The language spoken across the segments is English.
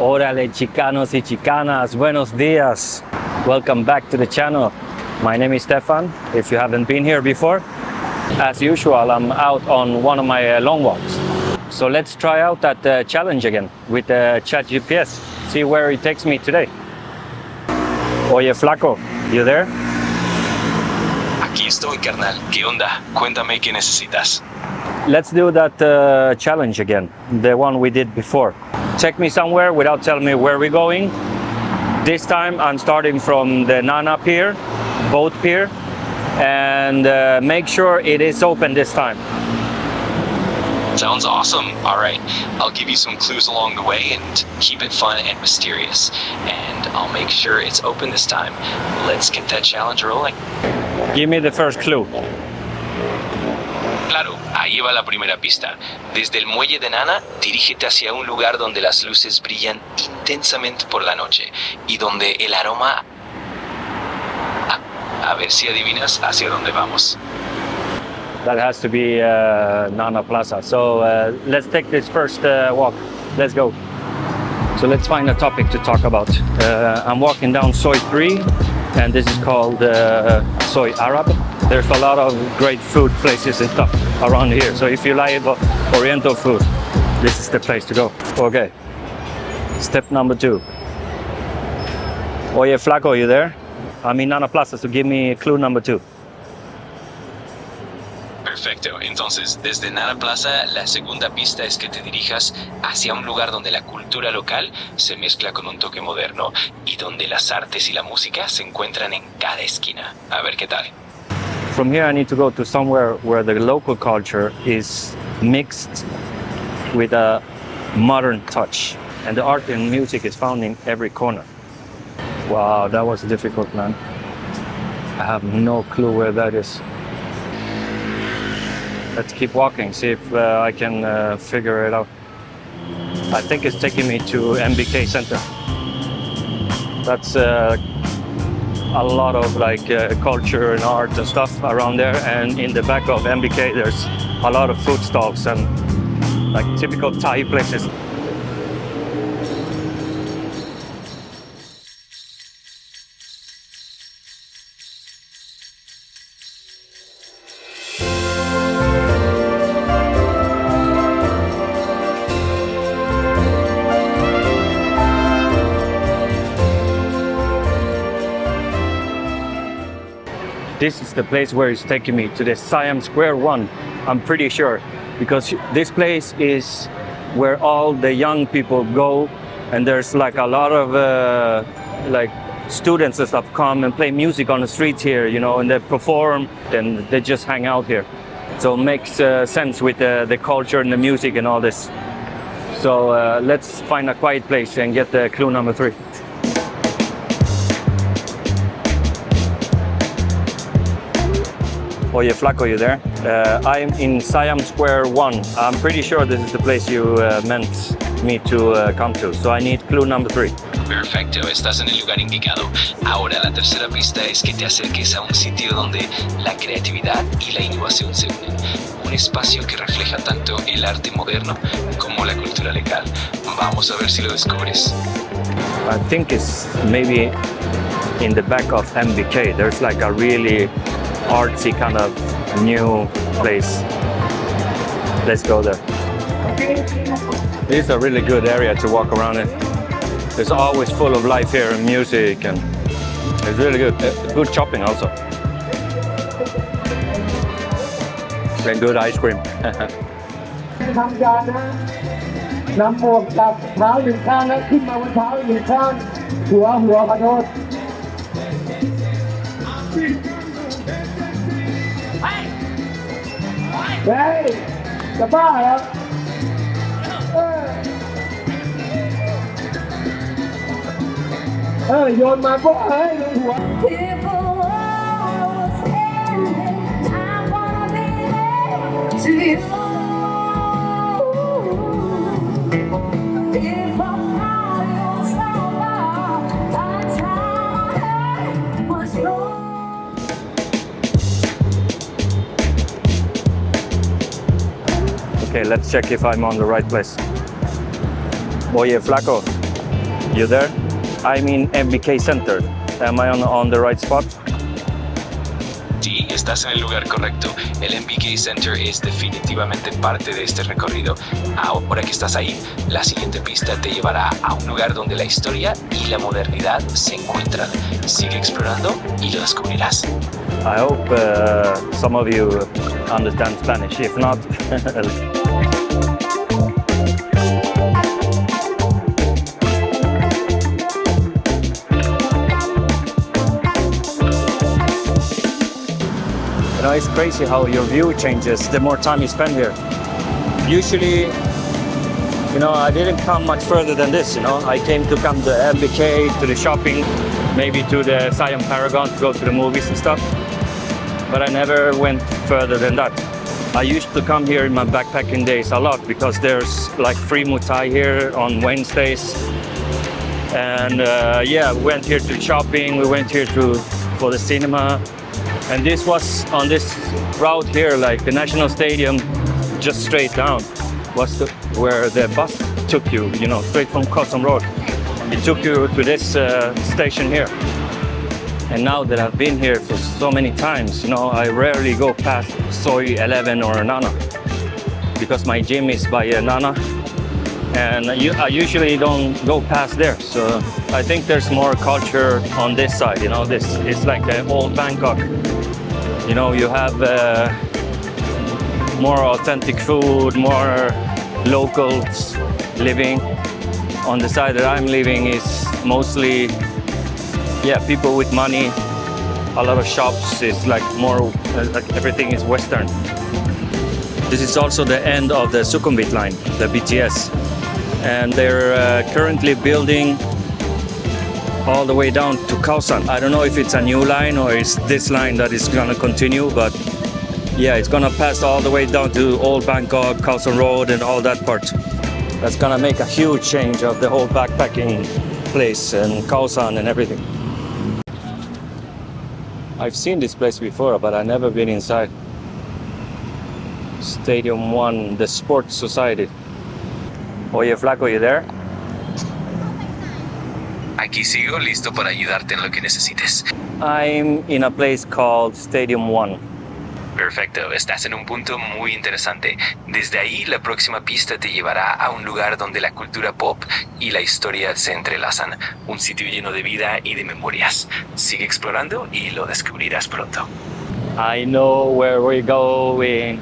Órale, chicanos y chicanas, buenos días. Welcome back to the channel. My name is Stefan, if you haven't been here before. As usual, I'm out on one of my long walks. So let's try out that challenge again with Chatgpt. See where it takes me today. Oye, flaco, you there? Aquí estoy, carnal. ¿Qué onda? Cuéntame qué necesitas. Let's do that challenge again, the one we did before. Take me somewhere without telling me where we're going. This time I'm starting from the N.A.D.A pier, boat pier, and make sure it is open this time. Sounds awesome. All right, I'll give you some clues along the way and keep it fun and mysterious. And I'll make sure it's open this time. Let's get that challenge rolling. Give me the first clue. Claro, ahí va la primera pista. Desde el muelle de N.A.D.A, dirígete hacia un lugar donde las luces brillan intensamente por la noche y donde el aroma... A ver si adivinas hacia dónde vamos. That has to be N.A.D.A Plaza. So let's take this first walk. Let's go. So let's find a topic to talk about. I'm walking down Soi 3, and this is called Soi Arab. There's a lot of great food places and stuff around here. So if you like Oriental food, this is the place to go. Okay. Step number 2. Oye, flaco, you there? I'm in N.A.D.A Plaza, so give me clue number 2. Perfecto. Entonces, desde N.A.D.A Plaza, la segunda pista es que te dirijas hacia un lugar donde la cultura local se mezcla con un toque moderno y donde las artes y la música se encuentran en cada esquina. A ver qué tal. From here I need to go to somewhere where the local culture is mixed with a modern touch. And the art and music is found in every corner. Wow, that was difficult, man. I have no clue where that is. Let's keep walking, see if I can figure it out. I think it's taking me to MBK Center. That's a lot of like culture and art and stuff around there, and in the back of MBK there's a lot of food stalls and like typical Thai places. This is the place where it's taking me, to the Siam Square 1, I'm pretty sure. Because this place is where all the young people go, and there's like a lot of like students and stuff come and play music on the streets here, you know, and they perform and they just hang out here. So it makes sense with the culture and the music and all this. So let's find a quiet place and get the clue number 3. Oye, flaco, you there? I'm in Siam Square 1. I'm pretty sure this is the place you meant me to come to. So I need clue number 3. Perfecto, estás en el lugar indicado. Ahora la tercera pista es que te acerques a un sitio donde la creatividad y la innovación se unen. Un espacio que refleja tanto el arte moderno como la cultura local. Vamos a ver si lo descubres. I think it's maybe in the back of MBK. There's like a really artsy kind of new place. Let's go there. This is a really good area to walk around in. It's always full of life here and music, and it's really good. Good shopping also. And good ice cream. ทำการนะนำหมวกจับเท้าหนึ่งข้างและขึ้นมาบนเท้าอีกหนึ่งข้างหัวขอโทษเฮ้ยจะบ้าเหรอโยนมาก็เฮ้ยลงหัวOkay, let's check if I'm on the right place. Oye, flaco, You there? I'm in MBK Center. Am I on the right spot? Sí, estás en el lugar correcto. El NBK Center es definitivamente parte de este recorrido. Ahora que estás ahí, la siguiente pista te llevará a un lugar donde la historia y la modernidad se encuentran. Sigue explorando y lo descubrirás. I hope some of you understand Spanish. If not, you know, it's crazy how your view changes the more time you spend here. Usually, you know, I didn't come much further than this, you know. I came to come to MBK, to the shopping, maybe to the Siam Paragon to go to the movies and stuff. But I never went further than that. I used to come here in my backpacking days a lot because there's like free Muay Thai here on Wednesdays. And yeah, we went here to shopping, we went here for the cinema. And this was on this route here, like the National Stadium, just straight down, was where the bus took you, you know, straight from Khao Road. It took you to this station here. And now that I've been here for so many times, you know, I rarely go past Soi 11 or Nana because my gym is by Nana. And I usually don't go past there. So I think there's more culture on this side, you know, this is like the old Bangkok. You know, you have more authentic food, more locals living. On the side that I'm living is mostly, yeah, people with money. A lot of shops is like more, like everything is Western. This is also the end of the Sukhumvit line, the BTS. And they're currently building all the way down to Khao San. I don't know if it's a new line or it's this line that is gonna continue, but yeah, it's gonna pass all the way down to Old Bangkok, Khao San Road and all that part. That's gonna make a huge change of the whole backpacking place and Khao San and everything. I've seen this place before, but I've never been inside. Stadium 1, the Sports Society. Oye, Flaco, you there? Aquí sigo, listo para ayudarte en lo que necesites. I'm in a place called Stadium 1. Perfecto, estás en un punto muy interesante. Desde ahí, la próxima pista te llevará a un lugar donde la cultura pop y la historia se entrelazan. Un sitio lleno de vida y de memorias. Sigue explorando y lo descubrirás pronto. I know where we're going.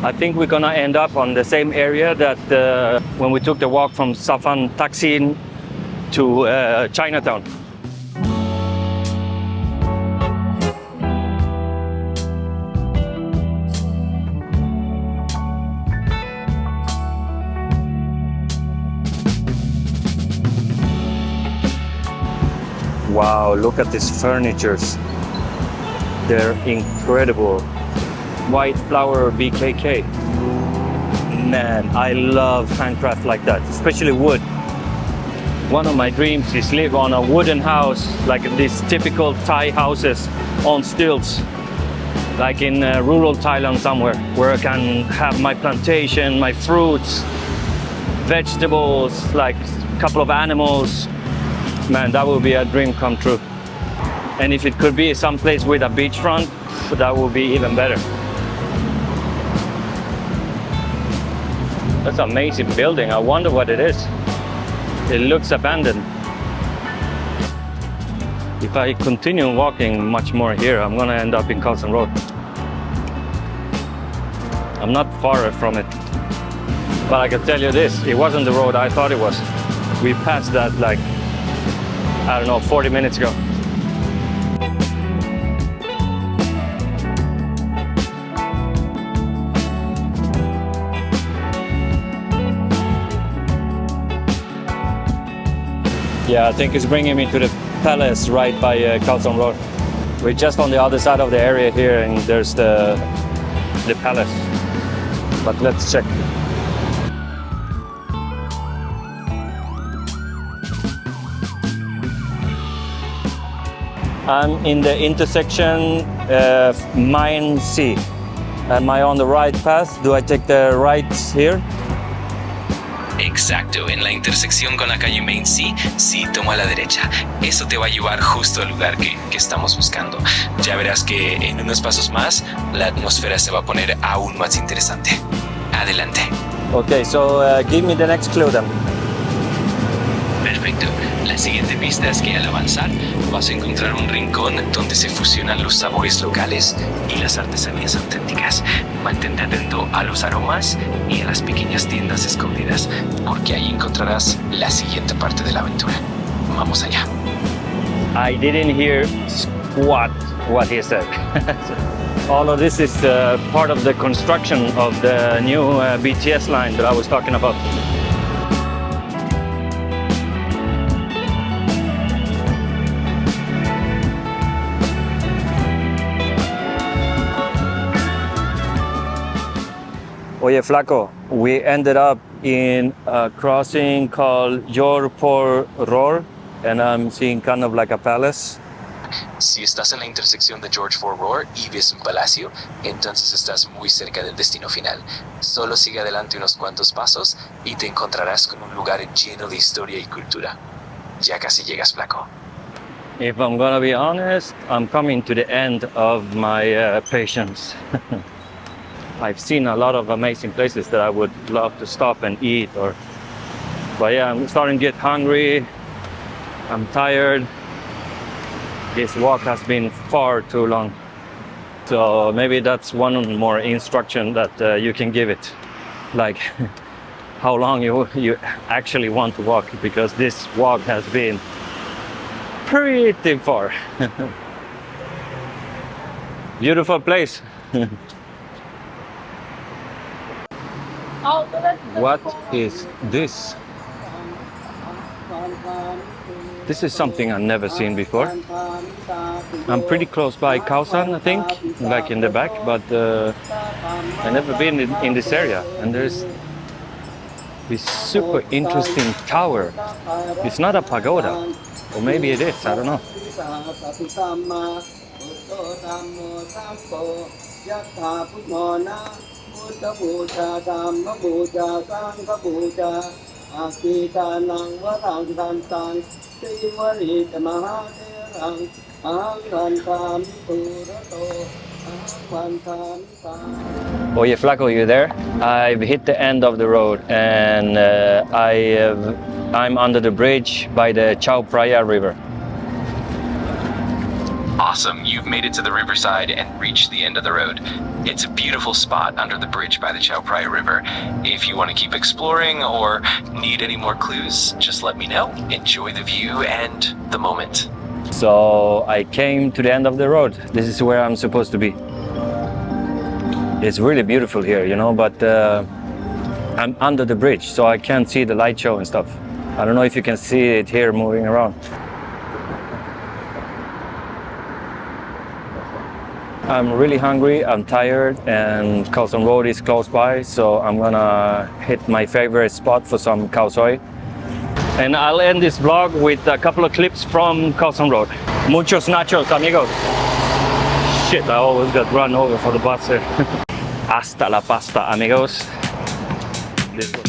I think we're gonna end up on the same area that when we took the walk from Safan Taksin to Chinatown. Wow, look at these furnitures. They're incredible. White flower BKK. Man, I love handcraft like that, especially wood. One of my dreams is live on a wooden house, like these typical Thai houses on stilts, like in rural Thailand somewhere, where I can have my plantation, my fruits, vegetables, like a couple of animals. Man, that would be a dream come true. And if it could be someplace with a beachfront, that would be even better. That's an amazing building. I wonder what it is. It looks abandoned. If I continue walking much more here, I'm gonna end up in Khao San Road. I'm not far from it. But I can tell you this, it wasn't the road I thought it was. We passed that like, I don't know, 40 minutes ago. Yeah, I think it's bringing me to the palace right by Khao San Road. We're just on the other side of the area here and there's the palace. But let's check. I'm in the intersection Mine C. Am I on the right path? Do I take the right here? Exacto, en la intersección con la calle Main sí, toma a la derecha. Eso te va a llevar justo al lugar que estamos buscando. Ya verás que en unos pasos más la atmósfera se va a poner aún más interesante. Adelante. Okay, so give me the next clue then. Perfecto. La siguiente pista es que al avanzar vas a encontrar un rincón donde se fusionan los sabores locales y las artesanías auténticas. Mantente atento a los aromas y a las pequeñas tiendas escondidas, porque ahí encontrarás la siguiente parte de la aventura. Vamos allá. I didn't hear squat what he said. All of this is part of the construction of the new BTS line that I was talking about. Oye, Flaco, we ended up in a crossing called Yor Por Ror, and I'm seeing kind of like a palace. Si estás en la intersección de George Ford Road y ves un palacio, entonces estás muy cerca del destino final. Solo sigue adelante unos cuantos pasos y te encontrarás con un lugar lleno de historia y cultura. Ya casi llegas, Flaco. If I'm gonna be honest, I'm coming to the end of my patience. I've seen a lot of amazing places that I would love to stop and eat, but yeah, I'm starting to get hungry. I'm tired. This walk has been far too long. So maybe that's one more instruction that you can give it. Like how long you actually want to walk, because this walk has been pretty far. Beautiful place. What is this? This is something I've never seen before. I'm pretty close by Khao San, I think, like in the back, but I've never been in this area. And there's this super interesting tower. It's not a pagoda, or maybe it is, I don't know. Oye, Flaco, you there? I've hit the end of the road, and I'm under the bridge by the Chao Phraya River. Awesome, you've made it to the riverside and reached the end of the road. It's a beautiful spot under the bridge by the Chao Phraya River. If you want to keep exploring or need any more clues, just let me know. Enjoy the view and the moment. So I came to the end of the road. This is where I'm supposed to be. It's really beautiful here, you know, but I'm under the bridge, so I can't see the light show and stuff. I don't know if you can see it here moving around. I'm really hungry, I'm tired, and Khao San Road is close by, so I'm gonna hit my favorite spot for some khao soi. And I'll end this vlog with a couple of clips from Khao San Road. Muchos nachos, amigos. Shit, I always got run over for the bus here. Hasta la pasta, amigos. This was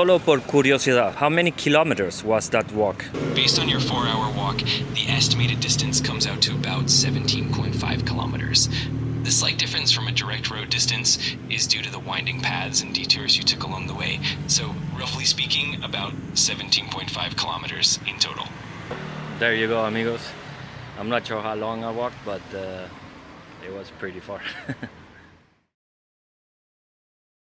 Solo por curiosidad, how many kilometers was that walk? Based on your 4-hour walk, the estimated distance comes out to about 17.5 kilometers. The slight difference from a direct road distance is due to the winding paths and detours you took along the way. So, roughly speaking, about 17.5 kilometers in total. There you go, amigos. I'm not sure how long I walked, but it was pretty far.